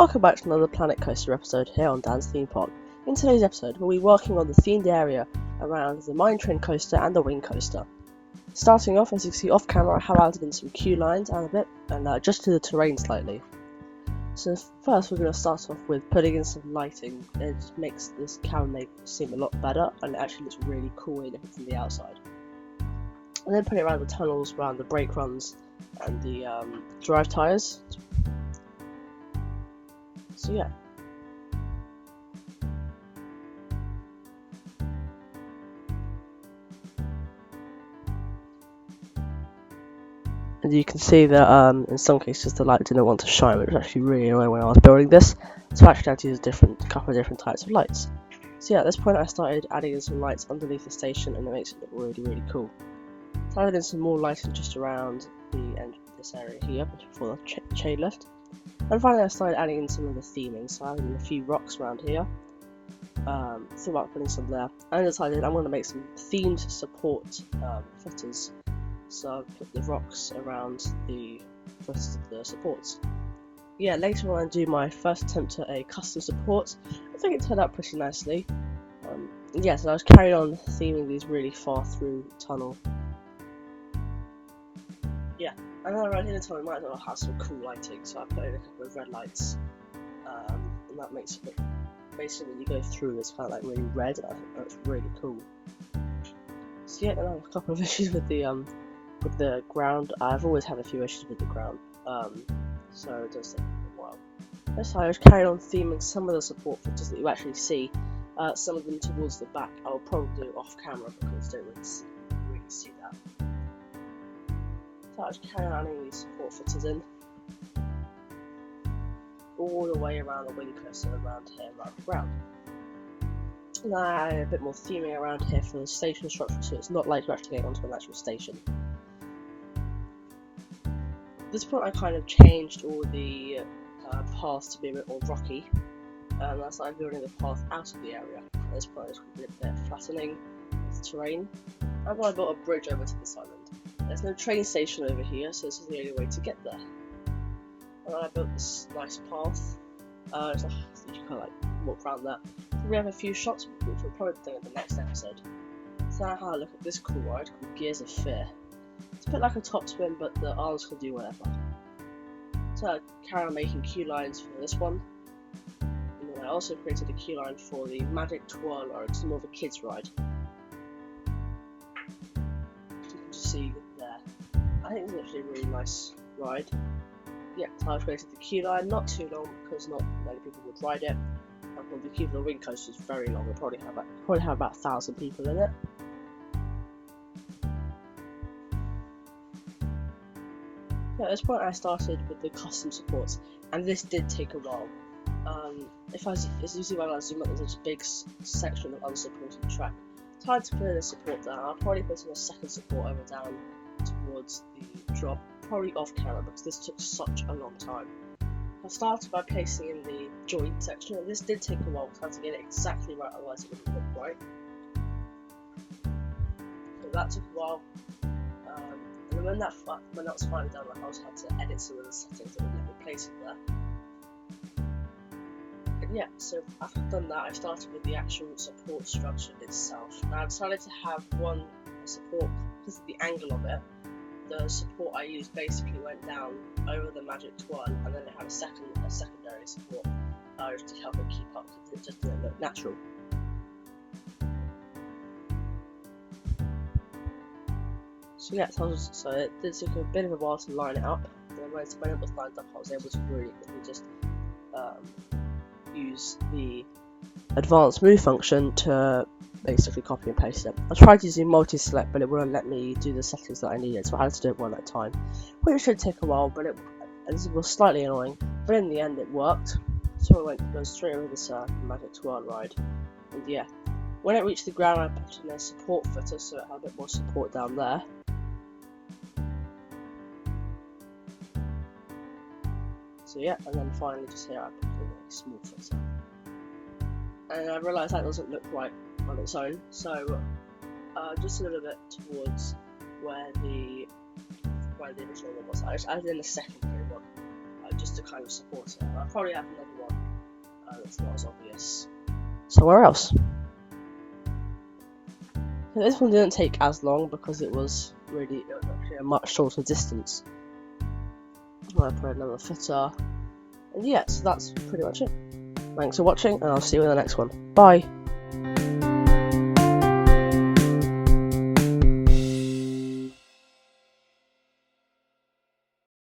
Welcome back to another Planet Coaster episode here on Dan's Theme Park. In today's episode, we'll be working on the themed area around the Mine Train Coaster and the Wing Coaster. Starting off, as you can see off camera, I have added in some queue lines out a bit and adjusted the terrain slightly. So first we're going to start off with putting in some lighting. It just makes this camera seem a lot better and it actually looks really cool when you look from the outside. And then put it around the tunnels, around the brake runs and the drive tyres. So yeah. And you can see that in some cases the light didn't want to shine, which was actually really annoying when I was building this. So I actually had to use a couple of different types of lights. So yeah, at this point I started adding in some lights underneath the station and it makes it look really cool. So I added in some more lighting just around this area here before the chain lift. And finally I started adding in some of the theming, so I added in a few rocks around here. Thought about putting some there. And I decided I'm going to make some themed support footers. So I put the rocks around the footers of the supports. Yeah, later on I do my first attempt at a custom support. I think it turned out pretty nicely. Yeah, so I was carrying on theming these really far through the tunnel. Yeah, and then around here in the tunnel I might as well have some cool lighting, so I put in a couple of red lights. And that makes it look, basically when you go through it's kind of like really red, and I think that's really cool. So yeah, and I have a couple of issues with the ground. I've always had a few issues with the ground, so it does take a while. So I was carrying on theming some of the support footers that you actually see, some of them towards the back. I'll probably do off camera because I don't really see that. So I was carrying on adding these support footers in, all the way around the wing coaster, around here, around the ground. And then I added a bit more theming around here for the station structure, so it's not like you're actually getting onto an actual station. At this point I kind of changed all the paths to be a bit more rocky, and I started building the path out of the area. At this point I just did a bit of flattening of the terrain, and then I built a bridge over to this island. There's no train station over here, so this is the only way to get there. And then I built this nice path, so you can kind of like walk around that. We have a few shots which we'll probably do in the next episode. So now have a look at this cool ride called Gears of Fear. It's a bit like a top spin, but the arms can do whatever. So I carry on making queue lines for this one. And then I also created a queue line for the Magic Twirl ride, it's more of a kids ride. You can just see there. I think it's actually a really nice ride. Yeah, so I created the queue line, not too long because not many people would ride it. And the queue for the wing coaster is very long, we'll probably have about 1,000 people in it. Yeah, at this point I started with the custom supports, and this did take a while. As you see when I zoom up, there's this big section of unsupported track. It's hard to put in a support down. I'll probably put in a second support over down towards the drop, probably off camera because this took such a long time. I started by placing in the joint section, and this did take a while because I had to get it exactly right, otherwise it wouldn't look right. So that took a while. And then when that was finally done, I also had to edit some of the settings that would let me place it there. And yeah, so after I've done that, I started with the actual support structure itself. Now I decided to have one support because of the angle of it. The support I used basically went down over the Magic Twirl, and then it had a secondary support just to help it keep up, because it just didn't look natural. So yeah, so it did take a bit of a while to line it up. And when it was lined up, I was able to really quickly just use the advanced move function to basically copy and paste it. I tried using multi-select, but it wouldn't let me do the settings that I needed, so I had to do it one at a time, which should take a while, but it was slightly annoying. But in the end, it worked. So I went straight over this Magic Twirl ride, and yeah, when it reached the ground, I put in a support footer, so it had a bit more support down there. So yeah, and then finally just here I put in a small footer. And I realised that doesn't look right on its own, so just a little bit towards where the original one was. I added in a secondary one, just to kind of support it. But I'll probably have another one that's not as obvious somewhere else. So this one didn't take as long because it was actually a much shorter distance. I put another footer, and yeah, so that's pretty much it. Thanks for watching, and I'll see you in the next one. Bye!